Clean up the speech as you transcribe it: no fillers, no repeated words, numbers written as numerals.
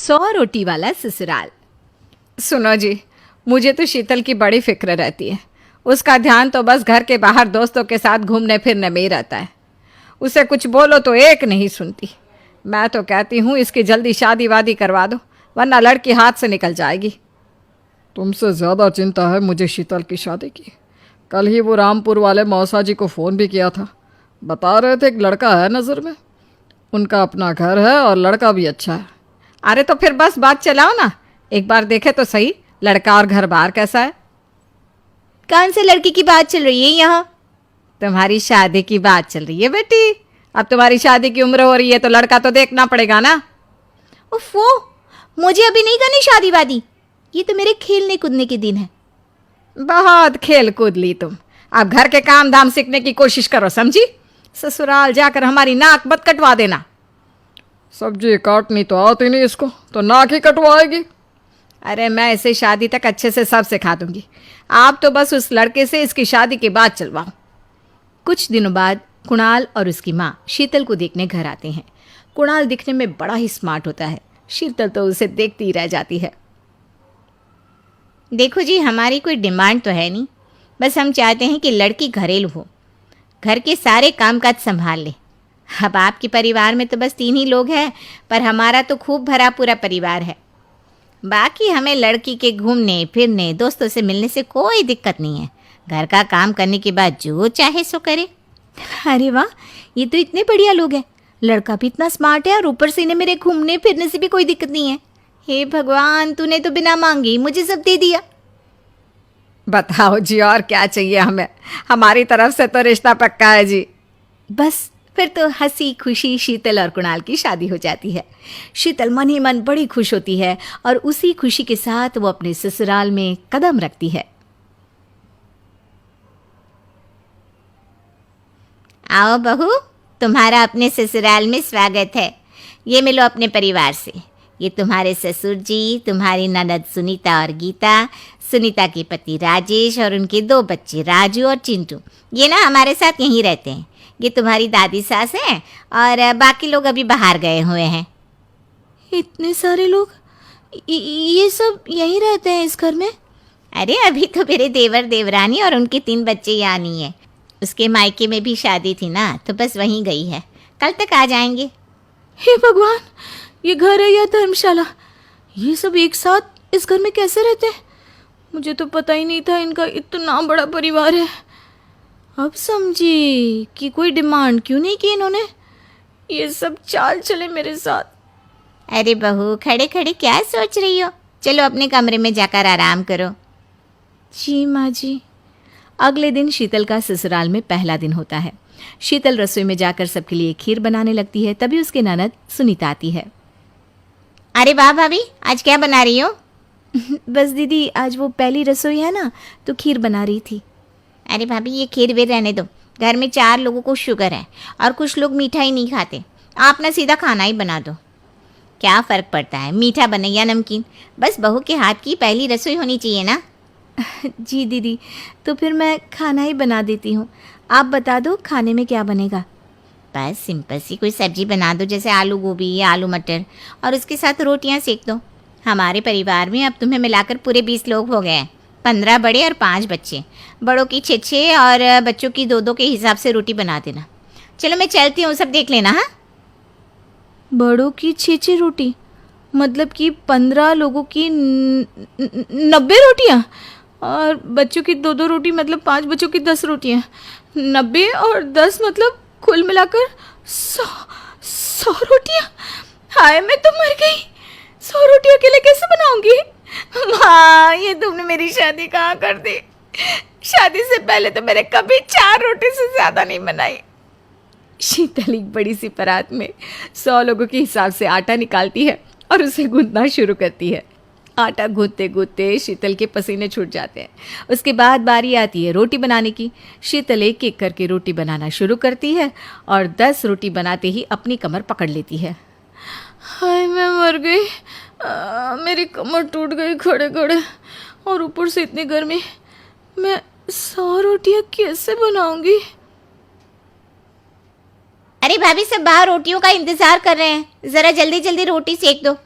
100 रोटी वाला ससुराल। सुनो जी, मुझे तो शीतल की बड़ी फिक्र रहती है। उसका ध्यान तो बस घर के बाहर दोस्तों के साथ घूमने फिरने में ही रहता है। उसे कुछ बोलो तो एक नहीं सुनती। मैं तो कहती हूँ इसकी जल्दी शादी वादी करवा दो, वरना लड़की हाथ से निकल जाएगी। तुमसे ज़्यादा चिंता है मुझे शीतल की शादी की। कल ही वो रामपुर वाले मौसा जी को फ़ोन भी किया था। बता रहे थे एक लड़का है नज़र में, उनका अपना घर है और लड़का भी अच्छा है। अरे तो फिर बस बात चलाओ ना, एक बार देखे तो सही लड़का और घर बार कैसा है। कौन से लड़की की बात चल रही है यहाँ? तुम्हारी शादी की बात चल रही है बेटी। अब तुम्हारी शादी की उम्र हो रही है तो लड़का तो देखना पड़ेगा ना। उफ़ो, मुझे अभी नहीं करनी शादी वादी। ये तो मेरे खेलने कूदने के दिन है। बहुत खेल कूद ली तुम। अब घर के काम धाम सीखने की कोशिश करो, समझी? ससुराल जाकर हमारी नाक मत कटवा देना। सब्जी काटनी तो आती नहीं इसको, तो नाक ही कटवाएगी। अरे मैं इसे शादी तक अच्छे से सब सिखा दूंगी। आप तो बस उस लड़के से इसकी शादी के बाद चलवाओ। कुछ दिनों बाद कुणाल और उसकी माँ शीतल को देखने घर आते हैं। कुणाल दिखने में बड़ा ही स्मार्ट होता है। शीतल तो उसे देखती ही रह जाती है। देखो जी, हमारी कोई डिमांड तो है नहीं, बस हम चाहते हैं कि लड़की घरेलू हो, घर के सारे कामकाज संभाल ले। अब आपके परिवार में तो बस 3 ही लोग हैं, पर हमारा तो खूब भरा पूरा परिवार है। बाकी हमें लड़की के घूमने फिरने दोस्तों से मिलने से कोई दिक्कत नहीं है। घर का काम करने के बाद जो चाहे सो करे। अरे वाह, ये तो इतने बढ़िया लोग हैं। लड़का भी इतना स्मार्ट है और ऊपर से इन्हें मेरे घूमने फिरने से भी कोई दिक्कत नहीं है। हे भगवान, तूने तो बिना मांगे ही मुझे सब दे दिया। बताओ जी, और क्या चाहिए हमें? हमारी तरफ से तो रिश्ता पक्का है जी। बस फिर तो हंसी खुशी शीतल और कुणाल की शादी हो जाती है। शीतल मन ही मन बड़ी खुश होती है और उसी खुशी के साथ वो अपने ससुराल में कदम रखती है। आओ बहू, तुम्हारा अपने ससुराल में स्वागत है। ये मिलो अपने परिवार से। ये तुम्हारे ससुर जी, तुम्हारी ननद सुनीता और गीता, सुनीता के पति राजेश और उनके 2 बच्चे राजू और चिंटू। ये ना हमारे साथ यहीं रहते हैं। ये तुम्हारी दादी सास हैं और बाकी लोग अभी बाहर गए हुए हैं। इतने सारे लोग, ये सब यहीं रहते हैं इस घर में? अरे अभी तो मेरे देवर देवरानी और उनके 3 बच्चे यहाँ नहीं है। उसके मायके में भी शादी थी ना, तो बस वहीं गई है। कल तक आ जाएंगे। हे भगवान, ये घर है या धर्मशाला? ये सब एक साथ इस घर में कैसे रहते हैं? मुझे तो पता ही नहीं था इनका इतना बड़ा परिवार है। अब समझी कि कोई डिमांड क्यों नहीं की इन्होंने। ये सब चाल चले मेरे साथ। अरे बहू, खड़े खड़े क्या सोच रही हो? चलो अपने कमरे में जाकर आराम करो। जी माँ जी। अगले दिन शीतल का ससुराल में पहला दिन होता है। शीतल रसोई में जाकर सबके लिए खीर बनाने लगती है। तभी उसके ननद सुनीता आती है। अरे वाह भाभी, आज क्या बना रही हो? बस दीदी, आज वो पहली रसोई है ना, तो खीर बना रही थी। अरे भाभी, ये खीर वे रहने दो। घर में 4 लोगों को शुगर है और कुछ लोग मीठा ही नहीं खाते। आप ना सीधा खाना ही बना दो। क्या फ़र्क पड़ता है, मीठा बने या नमकीन, बस बहू के हाथ की पहली रसोई होनी चाहिए ना। जी दीदी, तो फिर मैं खाना ही बना देती हूँ। आप बता दो खाने में क्या बनेगा? बस सिंपल सी कोई सब्जी बना दो, जैसे आलू गोभी या आलू मटर, और उसके साथ रोटियाँ सेक दो। हमारे परिवार में अब तुम्हें मिलाकर पूरे 20 लोग हो गए हैं। 15 बड़े और 5 बच्चे। बड़ों की 6-6 और बच्चों की 2-2 के हिसाब से रोटी बना देना। चलो मैं चलती हूँ, सब देख लेना। हाँ, बड़ों की 6-6 रोटी मतलब कि 15 लोगों की 90 रोटियाँ, और बच्चों की 2-2 रोटी मतलब 5 बच्चों की 10 रोटियाँ। 90 और 10 मतलब कुल मिलाकर 100 रोटियाँ। हाय, मैं तो मर गई। 100 रोटी अकेले कैसे बनाऊंगी? माँ, ये तुमने मेरी शादी कहाँ कर दी? शादी से पहले तो मैंने कभी 4 रोटी से ज़्यादा नहीं बनाई। शीतल एक बड़ी सी परात में 100 लोगों के हिसाब से आटा निकालती है और उसे गूंथना शुरू करती है। आटा गूंथते गूंथते शीतल के पसीने छूट जाते हैं। उसके बाद बारी आती है रोटी बनाने की। शीतल एक एक करके रोटी बनाना शुरू करती है और 10 रोटी बनाते ही अपनी कमर पकड़ लेती है। हाय, मैं मर गई। मेरी कमर टूट गई खड़े खड़े, और ऊपर से इतनी गर्मी। मैं 100 रोटियाँ कैसे बनाऊंगी? अरे भाभी, सब बाहर रोटियों का इंतजार कर रहे हैं, ज़रा जल्दी जल्दी रोटी सेक दो।